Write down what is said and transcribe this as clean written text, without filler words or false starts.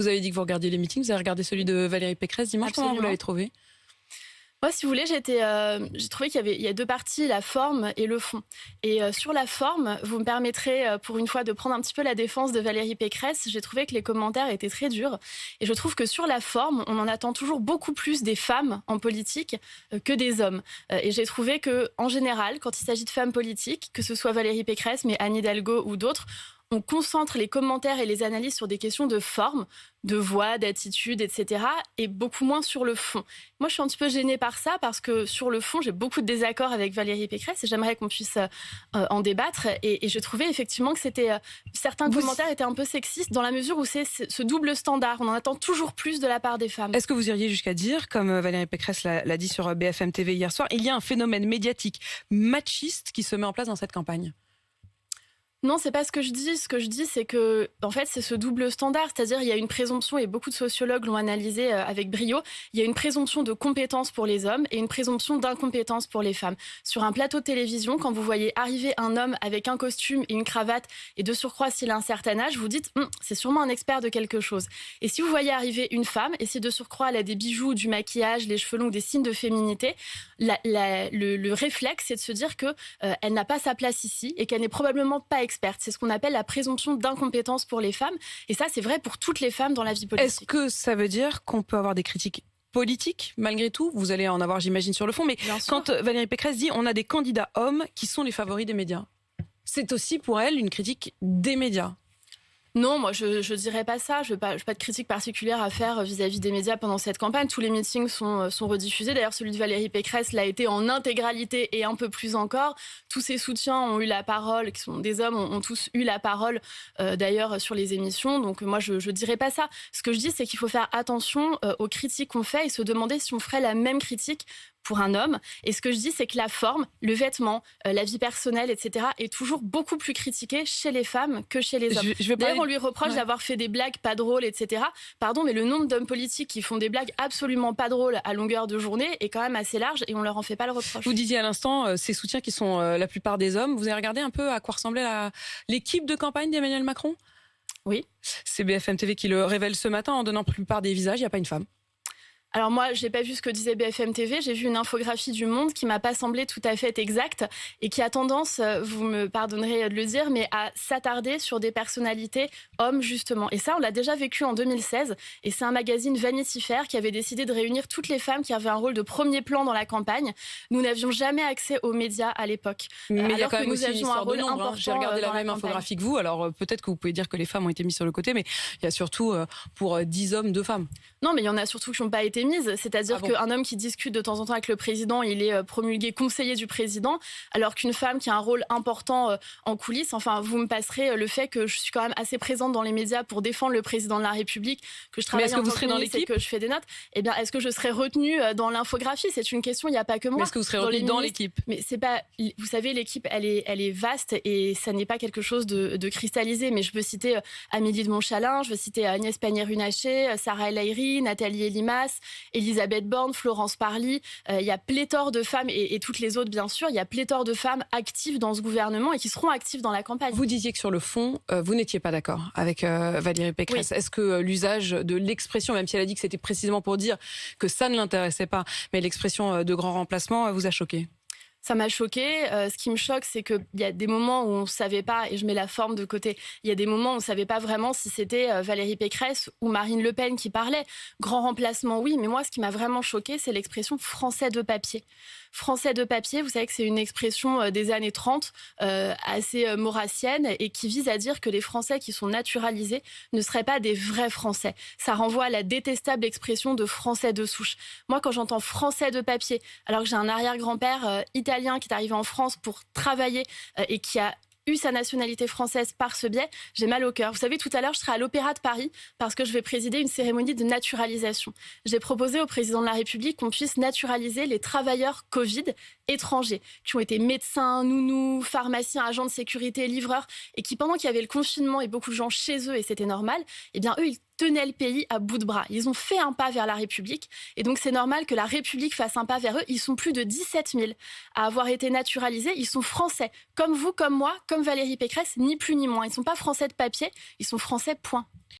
Vous avez dit que vous regardiez les meetings, vous avez regardé celui de Valérie Pécresse dimanche, comment vous l'avez trouvé ? Moi, si vous voulez, j'ai trouvé qu'il y a deux parties, la forme et le fond. Et sur la forme, vous me permettrez pour une fois de prendre un petit peu la défense de Valérie Pécresse. J'ai trouvé que les commentaires étaient très durs. Et je trouve que sur la forme, on en attend toujours beaucoup plus des femmes en politique que des hommes. Et j'ai trouvé que, en général, quand il s'agit de femmes politiques, que ce soit Valérie Pécresse, mais Anne Hidalgo ou d'autres, on concentre les commentaires et les analyses sur des questions de forme, de voix, d'attitude, etc. et beaucoup moins sur le fond. Moi, je suis un petit peu gênée par ça parce que sur le fond, j'ai beaucoup de désaccords avec Valérie Pécresse et j'aimerais qu'on puisse en débattre. Et je trouvais effectivement que certains commentaires étaient un peu sexistes dans la mesure où c'est ce double standard. On en attend toujours plus de la part des femmes. Est-ce que vous iriez jusqu'à dire, comme Valérie Pécresse l'a dit sur BFM TV hier soir, il y a un phénomène médiatique machiste qui se met en place dans cette campagne ? Non, c'est pas ce que je dis. Ce que je dis, c'est que, en fait, c'est ce double standard. C'est-à-dire, il y a une présomption, et beaucoup de sociologues l'ont analysé avec brio, il y a une présomption de compétence pour les hommes et une présomption d'incompétence pour les femmes. Sur un plateau de télévision, quand vous voyez arriver un homme avec un costume et une cravate, et de surcroît, s'il a un certain âge, vous dites, c'est sûrement un expert de quelque chose. Et si vous voyez arriver une femme, et si de surcroît, elle a des bijoux, du maquillage, les cheveux longs, des signes de féminité, le réflexe, c'est de se dire que elle n'a pas sa place ici et qu'elle n'est probablement pas experte. C'est ce qu'on appelle la présomption d'incompétence pour les femmes. Et ça, c'est vrai pour toutes les femmes dans la vie politique. Est-ce que ça veut dire qu'on peut avoir des critiques politiques, malgré tout ? Vous allez en avoir, j'imagine, sur le fond. Mais quand Valérie Pécresse dit on a des candidats hommes qui sont les favoris des médias, c'est aussi pour elle une critique des médias. Non, moi je dirais pas ça. Je n'ai pas de critique particulière à faire vis-à-vis des médias pendant cette campagne. Tous les meetings sont rediffusés. D'ailleurs, celui de Valérie Pécresse l'a été en intégralité et un peu plus encore. Tous ses soutiens ont eu la parole, qui sont des hommes, ont tous eu la parole d'ailleurs sur les émissions. Donc moi je dirais pas ça. Ce que je dis, c'est qu'il faut faire attention aux critiques qu'on fait et se demander si on ferait la même critique pour un homme. Et ce que je dis, c'est que la forme, le vêtement, la vie personnelle, etc. est toujours beaucoup plus critiquée chez les femmes que chez les hommes. D'ailleurs, on lui reproche d'avoir fait des blagues pas drôles, etc. Pardon, mais le nombre d'hommes politiques qui font des blagues absolument pas drôles à longueur de journée est quand même assez large et on leur en fait pas le reproche. Vous disiez à l'instant, ces soutiens qui sont la plupart des hommes. Vous avez regardé un peu à quoi ressemblait l'équipe de campagne d'Emmanuel Macron ? Oui. C'est BFM TV qui le révèle ce matin en donnant la plupart des visages. Il n'y a pas une femme. Alors moi, je n'ai pas vu ce que disait BFM TV, j'ai vu une infographie du Monde qui m'a pas semblé tout à fait exacte et qui a tendance, vous me pardonnerez de le dire, mais à s'attarder sur des personnalités hommes justement. Et ça, on l'a déjà vécu en 2016 et c'est un magazine Vanity Fair qui avait décidé de réunir toutes les femmes qui avaient un rôle de premier plan dans la campagne. Nous n'avions jamais accès aux médias à l'époque. Mais il y a quand même aussi une histoire de nombre. Important. J'ai regardé la même infographie que vous, alors peut-être que vous pouvez dire que les femmes ont été mises sur le côté, mais il y a surtout pour 10 hommes, 2 femmes. Non, mais il y en a surtout qui n'ont pas été mises. C'est-à-dire qu'un homme qui discute de temps en temps avec le président, il est promulgué conseiller du président, alors qu'une femme qui a un rôle important en coulisses, enfin, vous me passerez le fait que je suis quand même assez présente dans les médias pour défendre le président de la République, que je travaille en tant que ministre et que je fais des notes. Eh bien, est-ce que je serai retenue dans l'infographie ? C'est une question, il n'y a pas que moi. Mais est-ce que vous serez retenue dans l'équipe ? Mais c'est pas... Vous savez, l'équipe, elle est vaste et ça n'est pas quelque chose de cristallisé. Mais je peux citer Amélie de Montchalin, je veux citer Agnès Pannier-Runacher, Sarah El Haïry, Nathalie Elimas, Elisabeth Borne, Florence Parly. Il y a pléthore de femmes et toutes les autres, bien sûr. Il y a pléthore de femmes actives dans ce gouvernement et qui seront actives dans la campagne. Vous disiez que sur le fond, vous n'étiez pas d'accord avec Valérie Pécresse. Oui. Est-ce que l'usage de l'expression, même si elle a dit que c'était précisément pour dire que ça ne l'intéressait pas, mais l'expression de grand remplacement vous a choqué ? Ça m'a choquée. Ce qui me choque, c'est qu'il y a des moments où on ne savait pas, et je mets la forme de côté, il y a des moments où on ne savait pas vraiment si c'était Valérie Pécresse ou Marine Le Pen qui parlait. Grand remplacement, oui, mais moi, ce qui m'a vraiment choquée, c'est l'expression « français de papier ». Français de papier, vous savez que c'est une expression des années 30, assez maurassienne, et qui vise à dire que les Français qui sont naturalisés ne seraient pas des vrais Français. Ça renvoie à la détestable expression de Français de souche. Moi, quand j'entends Français de papier, alors que j'ai un arrière-grand-père italien qui est arrivé en France pour travailler et qui a eu sa nationalité française par ce biais, j'ai mal au cœur. Vous savez, tout à l'heure, je serai à l'Opéra de Paris parce que je vais présider une cérémonie de naturalisation. J'ai proposé au président de la République qu'on puisse naturaliser les travailleurs Covid étrangers qui ont été médecins, nounous, pharmaciens, agents de sécurité, livreurs et qui, pendant qu'il y avait le confinement et beaucoup de gens chez eux et c'était normal, eh bien, eux, ils tenaient le pays à bout de bras. Ils ont fait un pas vers la République et donc c'est normal que la République fasse un pas vers eux. Ils sont plus de 17 000 à avoir été naturalisés. Ils sont français, comme vous, comme moi, comme Valérie Pécresse, ni plus ni moins. Ils ne sont pas français de papier, ils sont français, point.